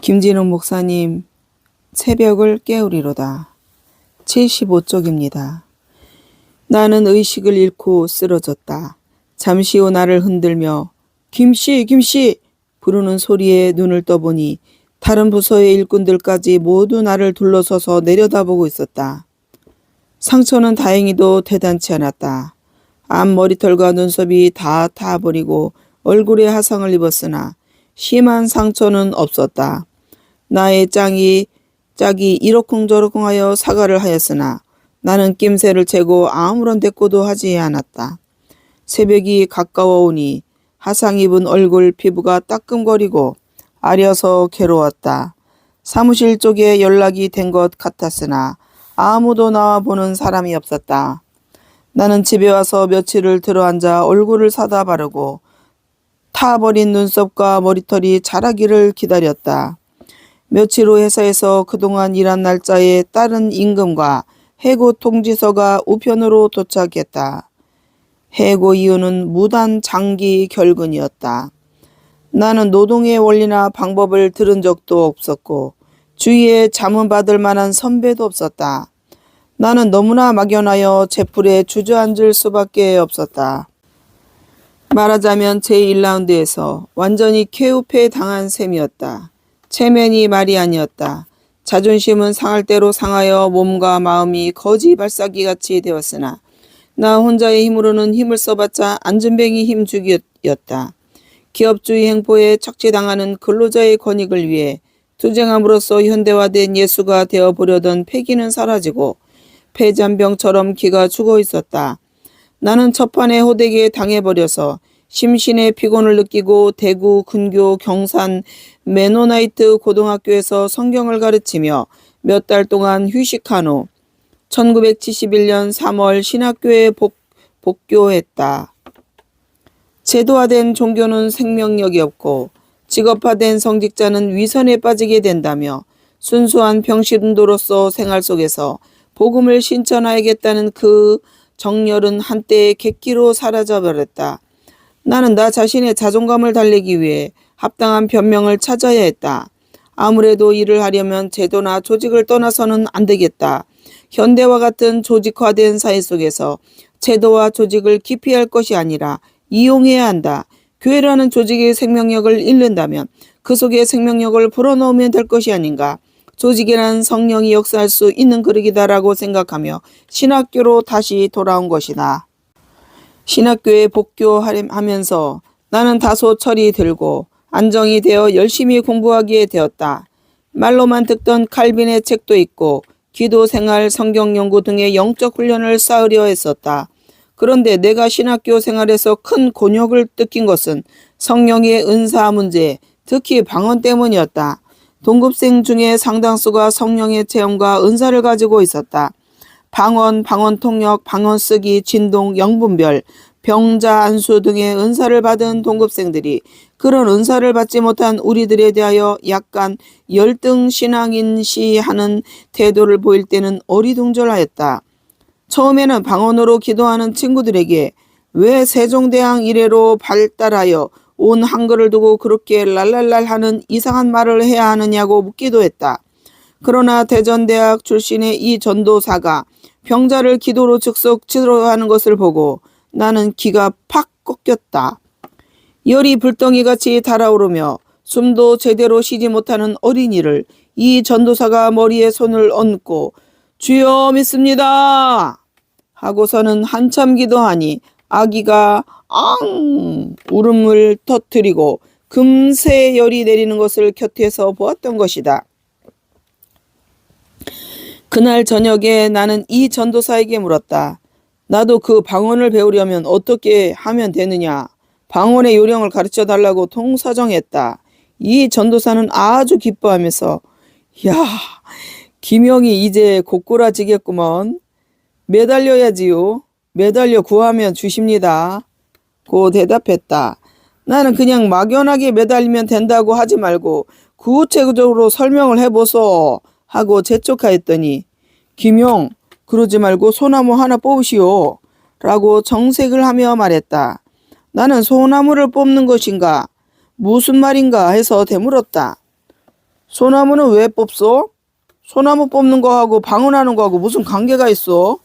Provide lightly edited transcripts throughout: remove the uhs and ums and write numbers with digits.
김진웅 목사님, 새벽을 깨우리로다. 75쪽입니다. 나는 의식을 잃고 쓰러졌다. 잠시 후 나를 흔들며 김씨, 김씨 부르는 소리에 눈을 떠보니 다른 부서의 일꾼들까지 모두 나를 둘러서서 내려다보고 있었다. 상처는 다행히도 대단치 않았다. 앞머리털과 눈썹이 다 타버리고 얼굴에 화상을 입었으나 심한 상처는 없었다. 나의 짝이 이러쿵저러쿵하여 사과를 하였으나 나는 낌새를 채고 아무런 대꾸도 하지 않았다. 새벽이 가까워오니 화상 입은 얼굴 피부가 따끔거리고 아려서 괴로웠다. 사무실 쪽에 연락이 된 것 같았으나 아무도 나와 보는 사람이 없었다. 나는 집에 와서 며칠을 들어앉아 얼굴을 사다 바르고 타버린 눈썹과 머리털이 자라기를 기다렸다. 며칠 후 회사에서 그동안 일한 날짜에 따른 임금과 해고 통지서가 우편으로 도착했다. 해고 이유는 무단 장기 결근이었다. 나는 노동의 원리나 방법을 들은 적도 없었고 주위에 자문받을 만한 선배도 없었다. 나는 너무나 막연하여 제풀에 주저앉을 수밖에 없었다. 말하자면 제1라운드에서 완전히 쾌우패 당한 셈이었다. 체면이 말이 아니었다. 자존심은 상할 대로 상하여 몸과 마음이 거지 발사기같이 되었으나 나 혼자의 힘으로는 힘을 써봤자 안전뱅이 힘주기였다. 기업주의 행포에 착취당하는 근로자의 권익을 위해 투쟁함으로써 현대화된 예수가 되어보려던 패기는 사라지고 폐잔병처럼 기가 죽어 있었다. 나는 첫판에 호되게 당해버려서 심신의 피곤을 느끼고 대구, 근교, 경산, 메노나이트 고등학교에서 성경을 가르치며 몇 달 동안 휴식한 후 1971년 3월 신학교에 복교했다. 제도화된 종교는 생명력이 없고 직업화된 성직자는 위선에 빠지게 된다며 순수한 병신도로서 생활 속에서 복음을 신천하야겠다는 그 정열은 한때의 객기로 사라져버렸다. 나는 나 자신의 자존감을 달래기 위해 합당한 변명을 찾아야 했다. 아무래도 일을 하려면 제도나 조직을 떠나서는 안 되겠다. 현대와 같은 조직화된 사회 속에서 제도와 조직을 기피할 것이 아니라 이용해야 한다. 교회라는 조직의 생명력을 잃는다면 그 속에 생명력을 불어넣으면 될 것이 아닌가. 조직이란 성령이 역사할 수 있는 그릇이다라고 생각하며 신학교로 다시 돌아온 것이다. 신학교에 복교하면서 나는 다소 철이 들고 안정이 되어 열심히 공부하게 되었다. 말로만 듣던 칼빈의 책도 읽고 기도생활, 성경연구 등의 영적 훈련을 쌓으려 했었다. 그런데 내가 신학교 생활에서 큰 곤욕을 느낀 것은 성령의 은사 문제, 특히 방언 때문이었다. 동급생 중에 상당수가 성령의 체험과 은사를 가지고 있었다. 방언, 방언통역, 방언쓰기, 진동, 영분별, 병자, 안수 등의 은사를 받은 동급생들이 그런 은사를 받지 못한 우리들에 대하여 약간 열등 신앙인시하는 태도를 보일 때는 어리둥절하였다. 처음에는 방언으로 기도하는 친구들에게 왜 세종대왕 이래로 발달하여 온 한글을 두고 그렇게 랄랄랄 하는 이상한 말을 해야 하느냐고 묻기도 했다. 그러나 대전대학 출신의 이 전도사가 병자를 기도로 즉석 치료하는 것을 보고 나는 기가 팍 꺾였다. 열이 불덩이같이 달아오르며 숨도 제대로 쉬지 못하는 어린이를 이 전도사가 머리에 손을 얹고 주여 믿습니다 하고서는 한참 기도하니 아기가 앙 울음을 터뜨리고 금세 열이 내리는 것을 곁에서 보았던 것이다. 그날 저녁에 나는 이 전도사에게 물었다. 나도 그 방언을 배우려면 어떻게 하면 되느냐. 방언의 요령을 가르쳐 달라고 통사정했다. 이 전도사는 아주 기뻐하면서 야, 김영이 이제 고꾸라지겠구먼. 매달려야지요. 매달려 구하면 주십니다. 고 대답했다. 나는 그냥 막연하게 매달리면 된다고 하지 말고 구체적으로 설명을 해보소 하고 재촉하였더니 김용 그러지 말고 소나무 하나 뽑으시오 라고 정색을 하며 말했다. 나는 소나무를 뽑는 것인가 무슨 말인가 해서 되물었다. 소나무는 왜 뽑소? 소나무 뽑는 거하고 방언하는 거하고 무슨 관계가 있어?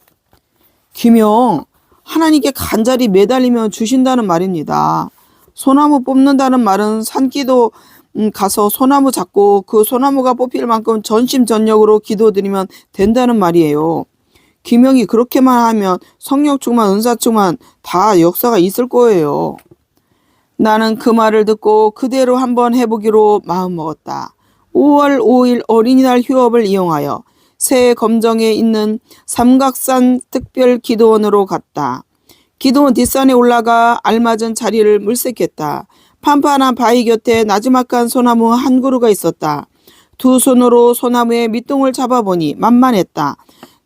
김영, 하나님께 간절히 매달리면 주신다는 말입니다. 소나무 뽑는다는 말은 산기도 가서 소나무 잡고 그 소나무가 뽑힐 만큼 전심전력으로 기도드리면 된다는 말이에요. 김영이 그렇게만 하면 성령 충만, 은사 충만 다 역사가 있을 거예요. 나는 그 말을 듣고 그대로 한번 해보기로 마음먹었다. 5월 5일 어린이날 휴업을 이용하여 새 검정에 있는 삼각산 특별 기도원으로 갔다. 기도원 뒷산에 올라가 알맞은 자리를 물색했다. 판판한 바위 곁에 나지막한 소나무 한 그루가 있었다. 두 손으로 소나무의 밑둥을 잡아보니 만만했다.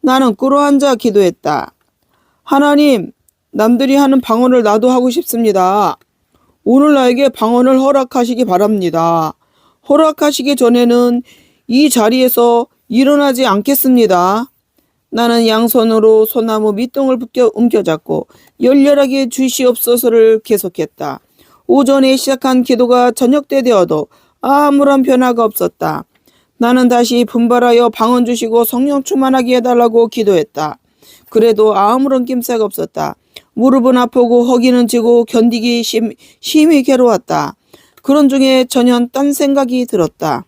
나는 꿇어앉아 기도했다. 하나님, 남들이 하는 방언을 나도 하고 싶습니다. 오늘 나에게 방언을 허락하시기 바랍니다. 허락하시기 전에는 이 자리에서 일어나지 않겠습니다. 나는 양손으로 소나무 밑둥을 움켜잡고 열렬하게 주시옵소서를 계속했다. 오전에 시작한 기도가 저녁 때 되어도 아무런 변화가 없었다. 나는 다시 분발하여 방언 주시고 성령 충만하게 해달라고 기도했다. 그래도 아무런 낌새가 없었다. 무릎은 아프고 허기는 지고 견디기 심히 괴로웠다. 그런 중에 전혀 딴 생각이 들었다.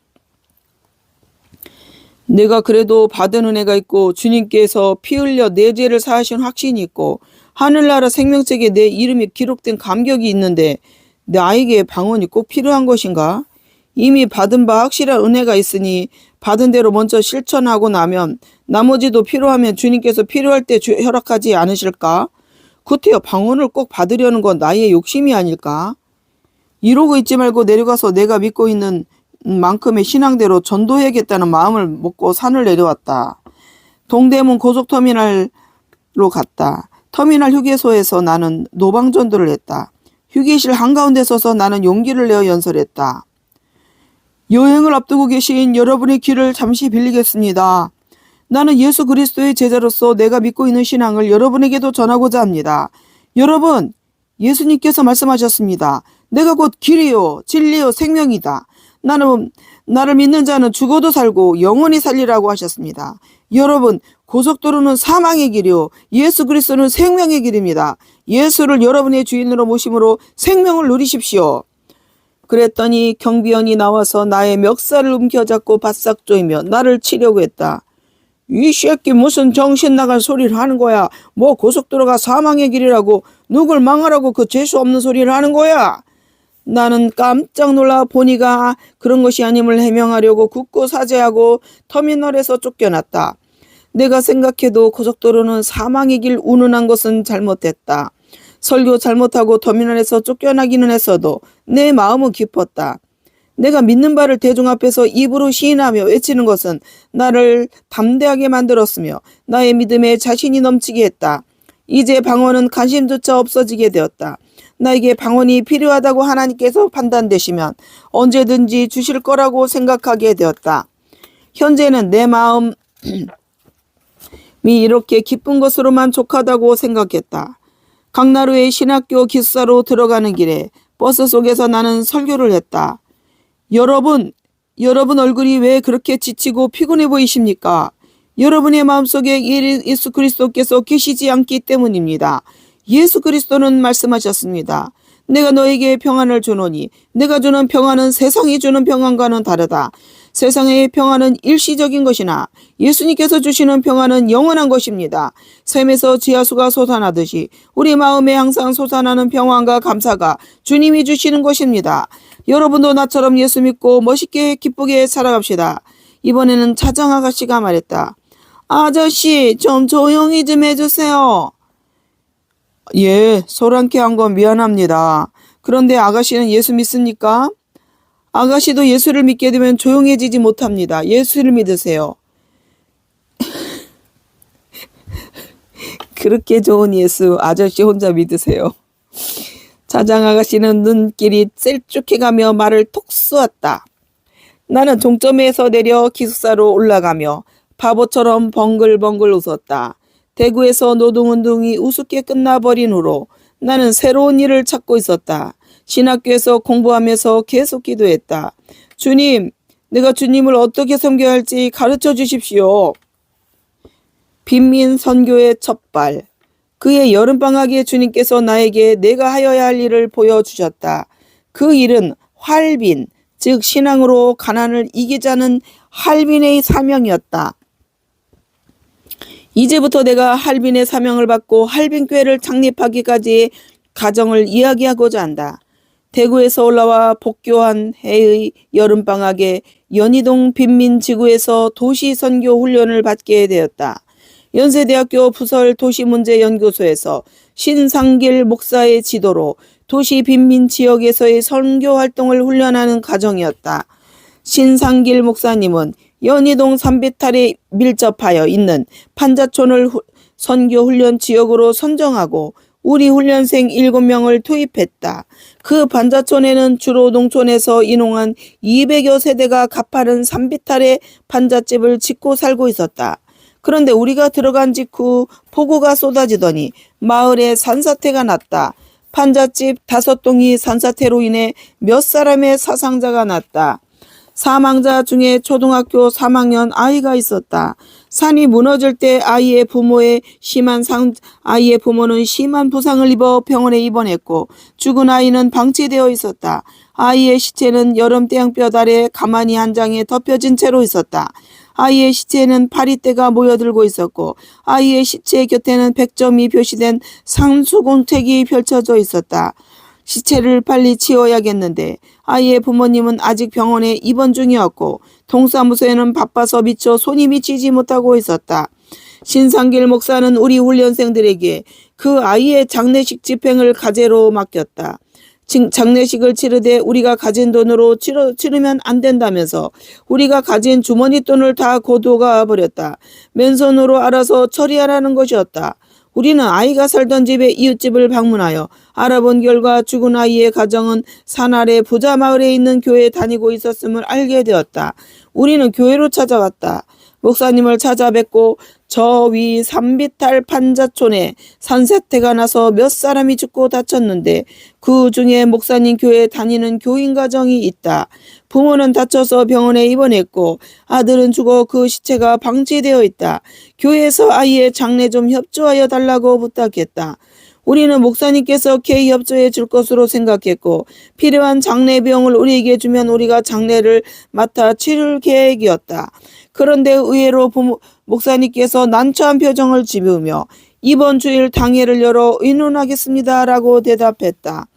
내가 그래도 받은 은혜가 있고 주님께서 피 흘려 내 죄를 사하신 확신이 있고 하늘나라 생명책에 내 이름이 기록된 감격이 있는데 나에게 방언이 꼭 필요한 것인가? 이미 받은 바 확실한 은혜가 있으니 받은 대로 먼저 실천하고 나면 나머지도 필요하면 주님께서 필요할 때 허락하지 않으실까? 구태여 방언을 꼭 받으려는 건 나의 욕심이 아닐까? 이러고 있지 말고 내려가서 내가 믿고 있는 만큼의 신앙대로 전도해야겠다는 마음을 먹고 산을 내려왔다. 동대문 고속터미널로 갔다. 터미널 휴게소에서 나는 노방전도를 했다. 휴게실 한가운데 서서 나는 용기를 내어 연설했다. 여행을 앞두고 계신 여러분의 길을 잠시 빌리겠습니다. 나는 예수 그리스도의 제자로서 내가 믿고 있는 신앙을 여러분에게도 전하고자 합니다. 여러분, 예수님께서 말씀하셨습니다. 내가 곧 길이요 진리요 생명이다. 나를 믿는 자는 죽어도 살고 영원히 살리라고 하셨습니다. 여러분, 고속도로는 사망의 길이요 예수 그리스도는 생명의 길입니다. 예수를 여러분의 주인으로 모심으로 생명을 누리십시오. 그랬더니 경비원이 나와서 나의 멱살을 움켜잡고 바싹 조이며 나를 치려고 했다. 이 새끼 무슨 정신 나간 소리를 하는 거야. 뭐 고속도로가 사망의 길이라고 누굴 망하라고 그 재수 없는 소리를 하는 거야. 나는 깜짝 놀라 보니가 그런 것이 아님을 해명하려고 굳고 사죄하고 터미널에서 쫓겨났다. 내가 생각해도 고속도로는 사망의 길 운운한 것은 잘못했다. 설교 잘못하고 터미널에서 쫓겨나기는 했어도 내 마음은 깊었다. 내가 믿는 바를 대중 앞에서 입으로 시인하며 외치는 것은 나를 담대하게 만들었으며 나의 믿음에 자신이 넘치게 했다. 이제 방언은 관심조차 없어지게 되었다. 나에게 방언이 필요하다고 하나님께서 판단되시면 언제든지 주실 거라고 생각하게 되었다. 현재는 내 마음이 이렇게 기쁜 것으로만 족하다고 생각했다. 강나루의 신학교 기숙사로 들어가는 길에 버스 속에서 나는 설교를 했다. 여러분 얼굴이 왜 그렇게 지치고 피곤해 보이십니까? 여러분의 마음속에 예수 그리스도께서 계시지 않기 때문입니다. 예수 그리스도는 말씀하셨습니다. 내가 너에게 평안을 주노니 내가 주는 평안은 세상이 주는 평안과는 다르다. 세상의 평안은 일시적인 것이나 예수님께서 주시는 평안은 영원한 것입니다. 샘에서 지하수가 솟아나듯이 우리 마음에 항상 솟아나는 평안과 감사가 주님이 주시는 것입니다. 여러분도 나처럼 예수 믿고 멋있게 기쁘게 살아갑시다. 이번에는 차장 아가씨가 말했다. 아저씨, 좀 조용히 좀 해주세요. 예, 소란케 한 건 미안합니다. 그런데 아가씨는 예수 믿습니까? 아가씨도 예수를 믿게 되면 조용해지지 못합니다. 예수를 믿으세요. 그렇게 좋은 예수 아저씨 혼자 믿으세요. 차장 아가씨는 눈길이 셀쭉해가며 말을 톡 쏘았다. 나는 종점에서 내려 기숙사로 올라가며 바보처럼 벙글벙글 웃었다. 대구에서 노동운동이 우습게 끝나버린 후로 나는 새로운 일을 찾고 있었다. 신학교에서 공부하면서 계속 기도했다. 주님, 내가 주님을 어떻게 섬겨야 할지 가르쳐 주십시오. 빈민 선교의 첫발. 그의 여름방학에 주님께서 나에게 내가 하여야 할 일을 보여주셨다. 그 일은 활빈, 즉 신앙으로 가난을 이기자는 할빈의 사명이었다. 이제부터 내가 할빈의 사명을 받고 할빈교회를 창립하기까지의 과정을 이야기하고자 한다. 대구에서 올라와 복교한 해의 여름방학에 연희동 빈민지구에서 도시선교 훈련을 받게 되었다. 연세대학교 부설 도시문제연구소에서 신상길 목사의 지도로 도시 빈민 지역에서의 선교 활동을 훈련하는 과정이었다. 신상길 목사님은 연희동 산비탈에 밀접하여 있는 판자촌을 선교 훈련 지역으로 선정하고 우리 훈련생 7명을 투입했다. 그 판자촌에는 주로 농촌에서 인홍한 200여 세대가 가파른 산비탈에 판잣집을 짓고 살고 있었다. 그런데 우리가 들어간 직후 폭우가 쏟아지더니 마을에 산사태가 났다. 판잣집 5동이 산사태로 인해 몇 사람의 사상자가 났다. 사망자 중에 초등학교 3학년 아이가 있었다. 산이 무너질 때 아이의 부모는 심한 부상을 입어 병원에 입원했고 죽은 아이는 방치되어 있었다. 아이의 시체는 여름 태양볕 아래 가만히 한 장에 덮여진 채로 있었다. 아이의 시체에는 파리떼가 모여들고 있었고 아이의 시체 곁에는 100점이 표시된 상수공책이 펼쳐져 있었다. 시체를 빨리 치워야겠는데 아이의 부모님은 아직 병원에 입원 중이었고 동사무소에는 바빠서 미처 손이 미치지 못하고 있었다. 신상길 목사는 우리 훈련생들에게 그 아이의 장례식 집행을 과제로 맡겼다. 장례식을 치르되 우리가 가진 돈으로 치르면 안 된다면서 우리가 가진 주머니 돈을 다 고도가 버렸다. 맨손으로 알아서 처리하라는 것이었다. 우리는 아이가 살던 집의 이웃집을 방문하여 알아본 결과 죽은 아이의 가정은 산 아래 부자 마을에 있는 교회에 다니고 있었음을 알게 되었다. 우리는 교회로 찾아왔다. 목사님을 찾아뵙고 저 위 산비탈 판자촌에 산사태가 나서 몇 사람이 죽고 다쳤는데 그 중에 목사님 교회에 다니는 교인 가정이 있다. 부모는 다쳐서 병원에 입원했고 아들은 죽어 그 시체가 방치되어 있다. 교회에서 아이의 장례 좀 협조하여 달라고 부탁했다. 우리는 목사님께서 개의 협조해 줄 것으로 생각했고 필요한 장례 비용을 우리에게 주면 우리가 장례를 맡아 치를 계획이었다. 그런데 의외로 목사님께서 난처한 표정을 지으며 이번 주일 당회를 열어 의논하겠습니다 라고 대답했다.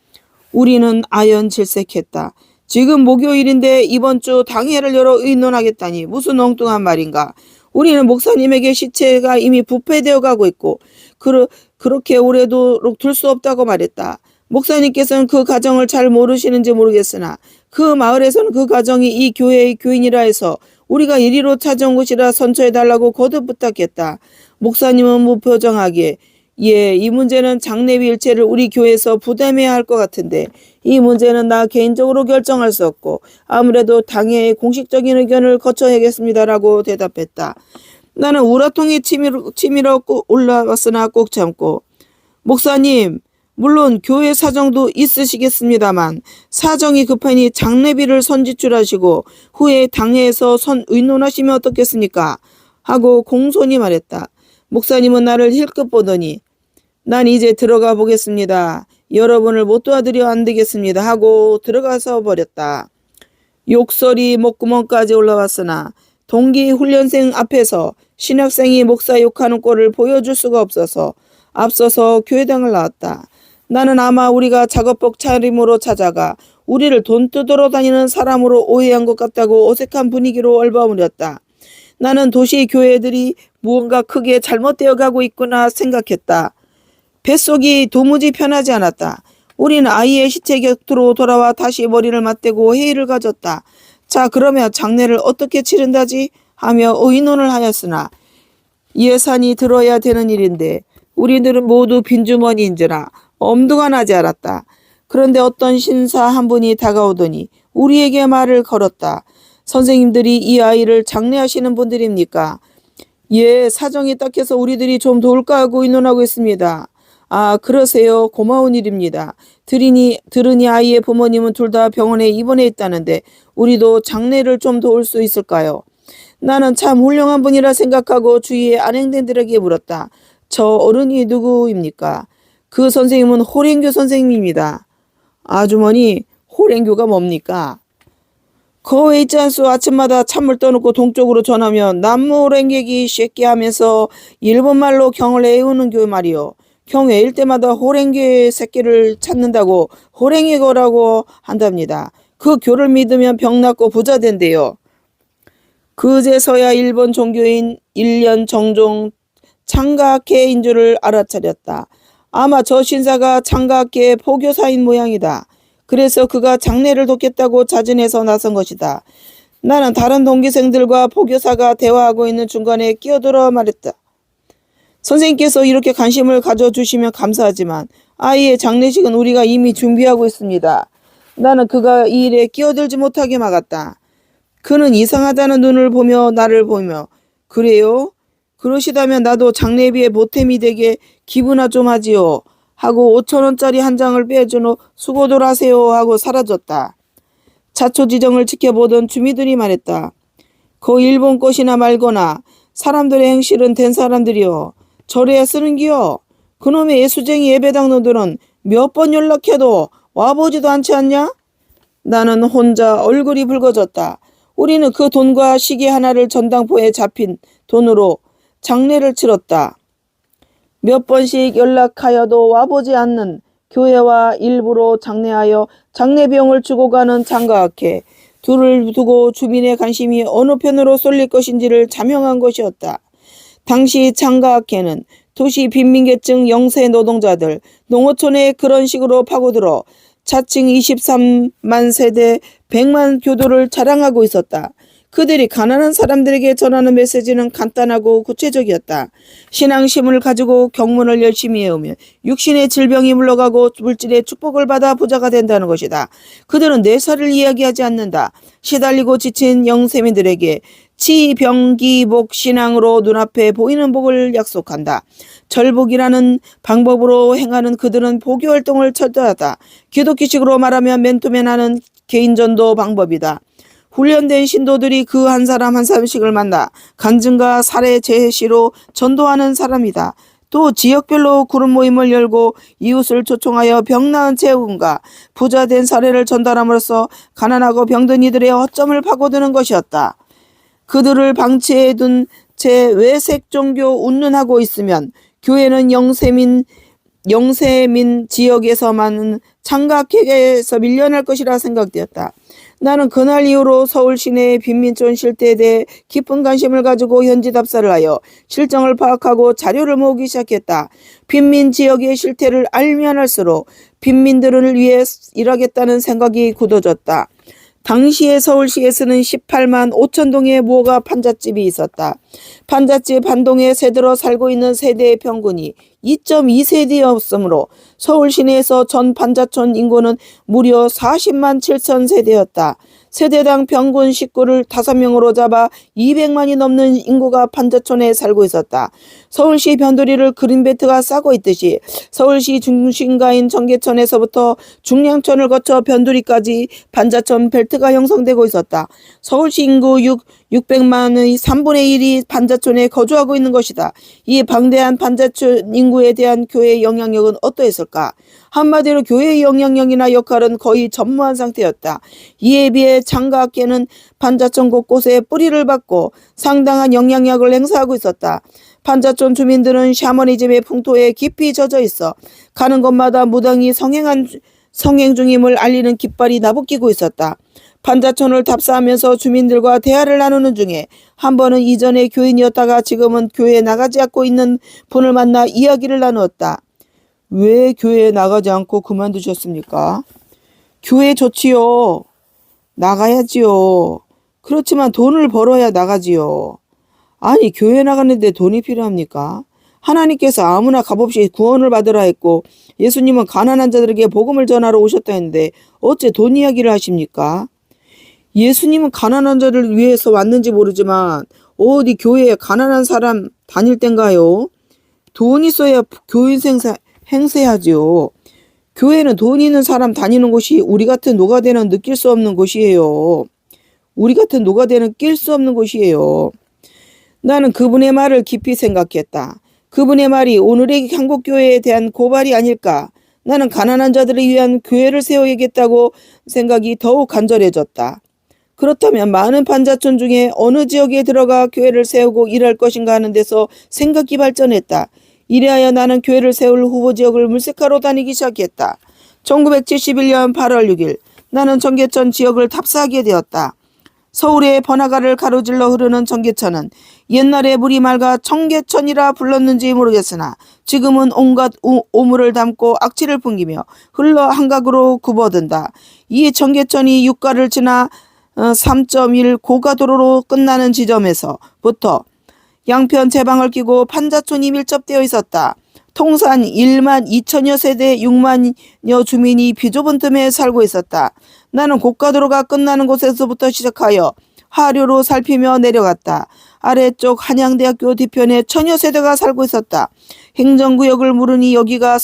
우리는 아연질색했다. 지금 목요일인데 이번 주 당회를 열어 의논하겠다니 무슨 엉뚱한 말인가. 우리는 목사님에게 시체가 이미 부패되어 가고 있고 그렇게 오래도록 둘 수 없다고 말했다. 목사님께서는 그 가정을 잘 모르시는지 모르겠으나 그 마을에서는 그 가정이 이 교회의 교인이라 해서 우리가 이리로 찾아온 것이라 선처해달라고 거듭 부탁했다. 목사님은 무표정하게 이 문제는 장례비 일체를 우리 교회에서 부담해야 할 것 같은데 이 문제는 나 개인적으로 결정할 수 없고 아무래도 당회의 공식적인 의견을 거쳐야겠습니다라고 대답했다. 나는 우라통이 치밀어 올라왔으나 꼭 참고 목사님 물론 교회 사정도 있으시겠습니다만 사정이 급하니 장례비를 선지출하시고 후에 당회에서 의논하시면 어떻겠습니까? 하고 공손히 말했다. 목사님은 나를 힐끗 보더니 난 이제 들어가 보겠습니다. 여러분을 못 도와드려 안 되겠습니다 하고 들어가서 버렸다. 욕설이 목구멍까지 올라왔으나 동기 훈련생 앞에서 신학생이 목사 욕하는 꼴을 보여줄 수가 없어서 앞서서 교회당을 나왔다. 나는 아마 우리가 작업복 차림으로 찾아가 우리를 돈 뜯으러 다니는 사람으로 오해한 것 같다고 어색한 분위기로 얼버무렸다. 나는 도시 교회들이 무언가 크게 잘못되어 가고 있구나 생각했다. 뱃속이 도무지 편하지 않았다. 우리는 아이의 시체 곁으로 돌아와 다시 머리를 맞대고 회의를 가졌다. 자, 그러면 장례를 어떻게 치른다지? 하며 의논을 하였으나 예산이 들어야 되는 일인데 우리들은 모두 빈주머니인지라 엄두가 나지 않았다. 그런데 어떤 신사 한 분이 다가오더니 우리에게 말을 걸었다. 선생님들이 이 아이를 장례하시는 분들입니까? 예, 사정이 딱해서 우리들이 좀 도울까 하고 의논하고 있습니다. 아, 그러세요. 고마운 일입니다. 들으니 아이의 부모님은 둘 다 병원에 입원해 있다는데 우리도 장례를 좀 도울 수 있을까요? 나는 참 훌륭한 분이라 생각하고 주위의 안행대들에게 물었다. 저 어른이 누구입니까? 그 선생님은 호랭교 선생님입니다. 아주머니, 호랭교가 뭡니까? 거기 있지 않소. 아침마다 찬물 떠놓고 동쪽으로 전하면 남모랭개기 쉐끼 하면서 일본말로 경을 애우는 교 말이요. 경 애일 때마다 호랭개 새끼를 찾는다고 호랭이거라고 한답니다. 그 교를 믿으면 병 낫고 부자 된대요. 그제서야 일본 종교인 일련 정종 창가학회인 줄을 알아차렸다. 아마 저 신사가 창가학회의 포교사인 모양이다. 그래서 그가 장례를 돕겠다고 자진해서 나선 것이다. 나는 다른 동기생들과 포교사가 대화하고 있는 중간에 끼어들어 말했다. 선생님께서 이렇게 관심을 가져주시면 감사하지만 아이의 장례식은 우리가 이미 준비하고 있습니다. 나는 그가 이 일에 끼어들지 못하게 막았다. 그는 이상하다는 눈을 보며 나를 보며 그래요? 그러시다면 나도 장례비에 보탬이 되게 기부나 좀 하지요. 하고 5,000원짜리 한 장을 빼준 후 수고들 하세요 하고 사라졌다. 자초지정을 지켜보던 주민들이 말했다. 그 일본 것이나 말거나 사람들의 행실은 된 사람들이요. 저래야 쓰는기요. 그놈의 예수쟁이 예배당 놈들은 몇 번 연락해도 와보지도 않지 않냐? 나는 혼자 얼굴이 붉어졌다. 우리는 그 돈과 시계 하나를 전당포에 잡힌 돈으로 장례를 치렀다. 몇 번씩 연락하여도 와보지 않는 교회와 일부로 장례하여 장례비용을 주고 가는 장가학회. 둘을 두고 주민의 관심이 어느 편으로 쏠릴 것인지를 자명한 것이었다. 당시 장가학회는 도시 빈민계층 영세 노동자들, 농어촌에 그런 식으로 파고들어 자칭 23만 세대 100만 교도를 자랑하고 있었다. 그들이 가난한 사람들에게 전하는 메시지는 간단하고 구체적이었다. 신앙심을 가지고 경문을 열심히 해오면 육신의 질병이 물러가고 물질의 축복을 받아 부자가 된다는 것이다. 그들은 내사를 이야기하지 않는다. 시달리고 지친 영세민들에게 치병기복 신앙으로 눈앞에 보이는 복을 약속한다. 절복이라는 방법으로 행하는 그들은 복교활동을 철저하다. 기독교식으로 말하면 맨투맨하는 개인전도 방법이다. 훈련된 신도들이 그 한 사람 한 사람씩을 만나 간증과 사례 제시로 전도하는 사람이다. 또 지역별로 그룹 모임을 열고 이웃을 초청하여 병 나은 재훈과 부자 된 사례를 전달함으로써 가난하고 병든 이들의 허점을 파고드는 것이었다. 그들을 방치해둔 채 외색 종교 운운하고 있으면 교회는 영세민 지역에서만 창가학회에서 밀려날 것이라 생각되었다. 나는 그날 이후로 서울 시내의 빈민촌 실태에 대해 깊은 관심을 가지고 현지 답사를 하여 실정을 파악하고 자료를 모으기 시작했다. 빈민 지역의 실태를 알면 할수록 빈민들을 위해 일하겠다는 생각이 굳어졌다. 당시에 서울시에서는 18만 5천 동의 무허가 판잣집이 있었다. 판잣집 한 동에 새들어 살고 있는 세대의 평균이 2.2세대였으므로 서울 시내에서 전 판잣촌 인구는 무려 40만 7천 세대였다. 세대당 평균 식구를 5명으로 잡아 200만이 넘는 인구가 판잣촌에 살고 있었다. 서울시 변두리를 그린벨트가 싸고 있듯이 서울시 중심가인 청계천에서부터 중량천을 거쳐 변두리까지 판잣촌 벨트가 형성되고 있었다. 서울시 인구 600만의 3분의 1이 판잣촌에 거주하고 있는 것이다. 이 방대한 판잣촌 인구에 대한 교회의 영향력은 어떠했을까? 한마디로 교회의 영향력이나 역할은 거의 전무한 상태였다. 이에 비해 창가학회는 판잣촌 곳곳에 뿌리를 받고 상당한 영향력을 행사하고 있었다. 판잣촌 주민들은 샤머니즘의 풍토에 깊이 젖어 있어 가는 곳마다 무당이 성행 중임을 알리는 깃발이 나부끼고 있었다. 판잣촌을 답사하면서 주민들과 대화를 나누는 중에 한 번은 이전에 교인이었다가 지금은 교회에 나가지 않고 있는 분을 만나 이야기를 나누었다. 왜 교회에 나가지 않고 그만두셨습니까? 교회 좋지요. 나가야지요. 그렇지만 돈을 벌어야 나가지요. 아니, 교회 나가는데 돈이 필요합니까? 하나님께서 아무나 값없이 구원을 받으라 했고 예수님은 가난한 자들에게 복음을 전하러 오셨다 했는데 어째 돈 이야기를 하십니까? 예수님은 가난한 자를 위해서 왔는지 모르지만 어디 교회에 가난한 사람 다닐 땐가요? 돈 있어야 교인 생사 행세하지요. 교회는 돈 있는 사람 다니는 곳이 우리 같은 노가대는 느낄 수 없는 곳이에요. 우리 같은 노가대는 낄 수 없는 곳이에요. 나는 그분의 말을 깊이 생각했다. 그분의 말이 오늘의 한국교회에 대한 고발이 아닐까. 나는 가난한 자들을 위한 교회를 세워야겠다고 생각이 더욱 간절해졌다. 그렇다면 많은 반자촌 중에 어느 지역에 들어가 교회를 세우고 일할 것인가 하는 데서 생각이 발전했다. 이래하여 나는 교회를 세울 후보 지역을 물색하러 다니기 시작했다. 1971년 8월 6일 나는 청계천 지역을 탑사하게 되었다. 서울의 번화가를 가로질러 흐르는 청계천은 옛날에 물이 맑아 청계천이라 불렀는지 모르겠으나 지금은 온갖 오물을 담고 악취를 풍기며 흘러 한강으로 굽어든다. 이 청계천이 육가를 지나 3.1 고가도로로 끝나는 지점에서부터 양편 제방을 끼고 판자촌이 밀접되어 있었다. 통산 1만 2천여 세대 6만여 주민이 비좁은 틈에 살고 있었다. 나는 고가도로가 끝나는 곳에서부터 시작하여 하류로 살피며 내려갔다. 아래쪽 한양대학교 뒤편에 천여 세대가 살고 있었다. 행정구역을 물으니 여기가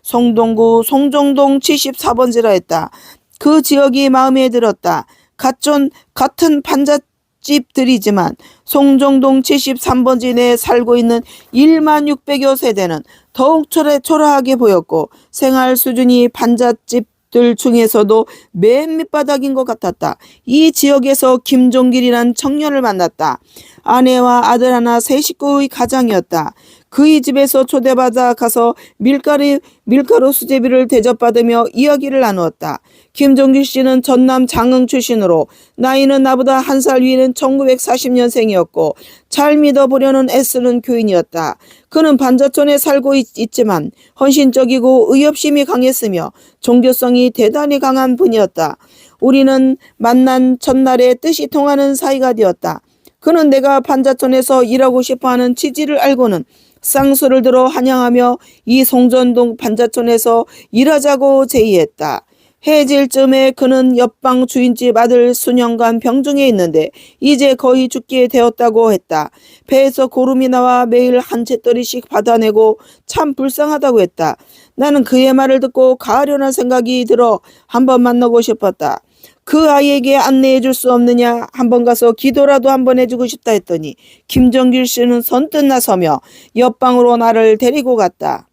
성동구 송정동 74번지라 했다. 그 지역이 마음에 들었다. 같은 판잣집들이지만 송정동 73번지 내에 살고 있는 1만 600여 세대는 더욱 초라하게 보였고 생활 수준이 판잣집들 중에서도 맨 밑바닥인 것 같았다. 이 지역에서 김종길이란 청년을 만났다. 아내와 아들 하나 세 식구의 가장이었다. 그의 집에서 초대받아 가서 밀가루 수제비를 대접받으며 이야기를 나누었다. 김종길 씨는 전남 장흥 출신으로 나이는 나보다 한 살 위는 1940년생이었고 잘 믿어보려는 애쓰는 교인이었다. 그는 반자촌에 살고 있지만 헌신적이고 의협심이 강했으며 종교성이 대단히 강한 분이었다. 우리는 만난 첫날에 뜻이 통하는 사이가 되었다. 그는 내가 반자촌에서 일하고 싶어하는 취지를 알고는 쌍수를 들어 환영하며 이 송전동 반자촌에서 일하자고 제의했다. 해질 쯤에 그는 옆방 주인집 아들 수년간 병중에 있는데 이제 거의 죽게 되었다고 했다. 배에서 고름이 나와 매일 한 채더리씩 받아내고 참 불쌍하다고 했다. 나는 그의 말을 듣고 가하려는 생각이 들어 한번 만나고 싶었다. 그 아이에게 안내해 줄 수 없느냐, 한번 가서 기도라도 한번 해주고 싶다 했더니 김정길 씨는 선뜻 나서며 옆방으로 나를 데리고 갔다.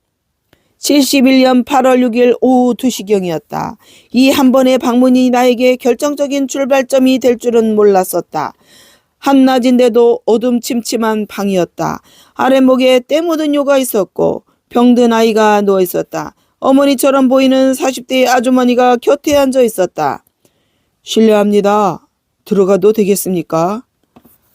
71년 8월 6일 오후 2시경이었다. 이 한 번의 방문이 나에게 결정적인 출발점이 될 줄은 몰랐었다. 한낮인데도 어둠침침한 방이었다. 아랫목에 때 묻은 요가 있었고 병든 아이가 누워 있었다. 어머니처럼 보이는 40대의 아주머니가 곁에 앉아 있었다. 실례합니다. 들어가도 되겠습니까?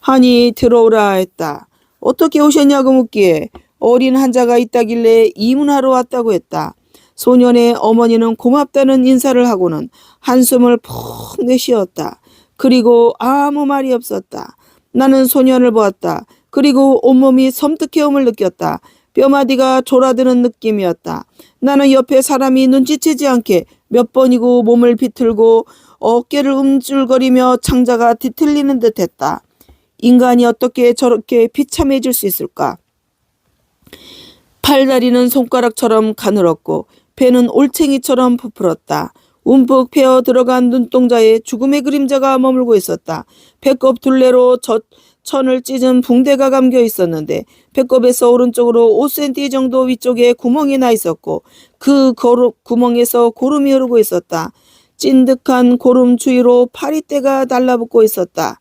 하니 들어오라 했다. 어떻게 오셨냐고 묻기에 어린 환자가 있다길래 이문하러 왔다고 했다. 소년의 어머니는 고맙다는 인사를 하고는 한숨을 푹 내쉬었다. 그리고 아무 말이 없었다. 나는 소년을 보았다. 그리고 온몸이 섬뜩해옴을 느꼈다. 뼈마디가 졸아드는 느낌이었다. 나는 옆에 사람이 눈치채지 않게 몇 번이고 몸을 비틀고 어깨를 움찔거리며 창자가 뒤틀리는 듯했다. 인간이 어떻게 저렇게 비참해질 수 있을까? 팔다리는 손가락처럼 가늘었고 배는 올챙이처럼 부풀었다. 움푹 패어 들어간 눈동자에 죽음의 그림자가 머물고 있었다. 배꼽 둘레로 천을 찢은 붕대가 감겨 있었는데 배꼽에서 오른쪽으로 5cm 정도 위쪽에 구멍이 나 있었고 그 구멍에서 고름이 흐르고 있었다. 찐득한 고름 주위로 파리떼가 달라붙고 있었다.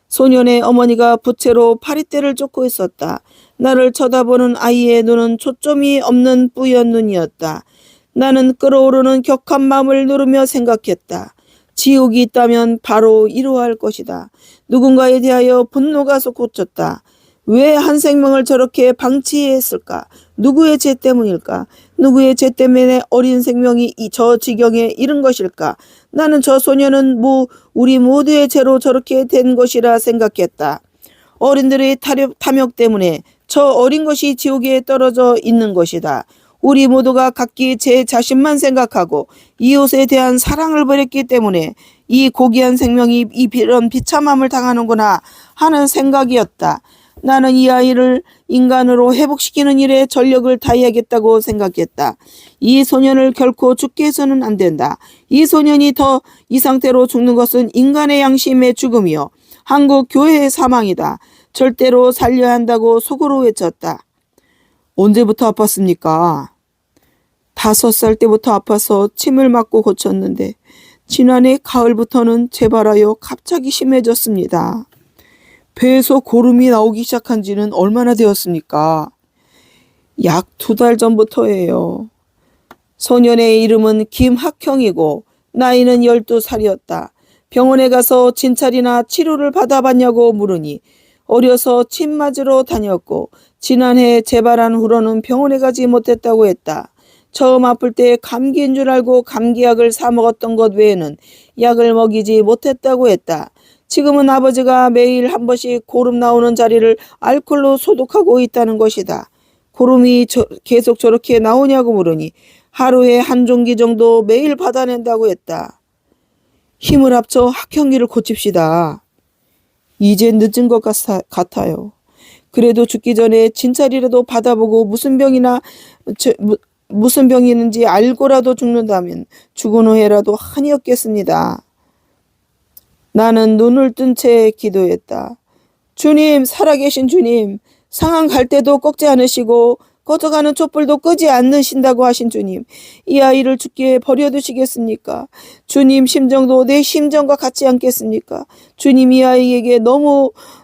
소년의 어머니가 부채로 파리떼를 쫓고 있었다. 나를 쳐다보는 아이의 눈은 초점이 없는 뿌연 눈이었다. 나는 끓어오르는 격한 마음을 누르며 생각했다. 지옥이 있다면 바로 이러할 것이다. 누군가에 대하여 분노가 솟구쳤다. 왜 한 생명을 저렇게 방치했을까? 누구의 죄 때문일까? 누구의 죄 때문에 어린 생명이 저 지경에 이른 것일까? 나는 저 소녀는 우리 모두의 죄로 저렇게 된 것이라 생각했다. 어린들의 탐욕 때문에 저 어린 것이 지옥에 떨어져 있는 것이다. 우리 모두가 각기 제 자신만 생각하고 이웃에 대한 사랑을 버렸기 때문에 이 고귀한 생명이 이런 비참함을 당하는구나 하는 생각이었다. 나는 이 아이를 인간으로 회복시키는 일에 전력을 다해야겠다고 생각했다. 이 소년을 결코 죽게 해서는 안 된다. 이 소년이 더 이 상태로 죽는 것은 인간의 양심의 죽음이요, 한국 교회의 사망이다. 절대로 살려야 한다고 속으로 외쳤다. 언제부터 아팠습니까? 5살 때부터 아파서 침을 맞고 고쳤는데 지난해 가을부터는 재발하여 갑자기 심해졌습니다. 배에서 고름이 나오기 시작한 지는 얼마나 되었습니까? 약 2달 전부터예요. 소년의 이름은 김학형이고 나이는 12살이었다. 병원에 가서 진찰이나 치료를 받아봤냐고 물으니 어려서 침 맞으러 다녔고 지난해 재발한 후로는 병원에 가지 못했다고 했다. 처음 아플 때 감기인 줄 알고 감기약을 사 먹었던 것 외에는 약을 먹이지 못했다고 했다. 지금은 아버지가 매일 한 번씩 고름 나오는 자리를 알코올로 소독하고 있다는 것이다. 고름이 계속 저렇게 나오냐고 물으니 하루에 한 종기 정도 매일 받아낸다고 했다. 힘을 합쳐 학형기를 고칩시다. 이제 늦은 것 같아요. 그래도 죽기 전에 진찰이라도 받아보고 무슨 병이 있는지 알고라도 죽는다면 죽은 후에라도 한이 없겠습니다. 나는 눈을 뜬 채 기도했다. 주님, 살아계신 주님, 상한 갈 때도 꺾지 않으시고 꺼져가는 촛불도 끄지 않으신다고 하신 주님, 이 아이를 죽게 버려두시겠습니까? 주님 심정도 내 심정과 같지 않겠습니까? 주님, 이 아이에게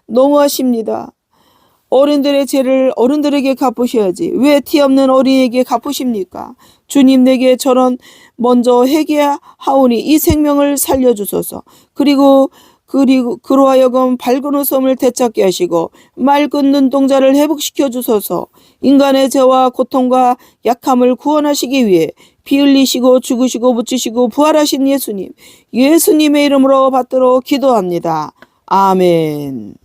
너무하십니다. 어른들의 죄를 어른들에게 갚으셔야지 왜 티 없는 어린이에게 갚으십니까? 주님, 내게 저런 먼저 회개하오니 이 생명을 살려주소서. 그리고 그로 하여금 밝은 웃음을 되찾게 하시고 맑은 눈동자를 회복시켜 주소서. 인간의 죄와 고통과 약함을 구원하시기 위해 피 흘리시고 죽으시고 묻히시고 부활하신 예수님의 이름으로 받들어 기도합니다. 아멘.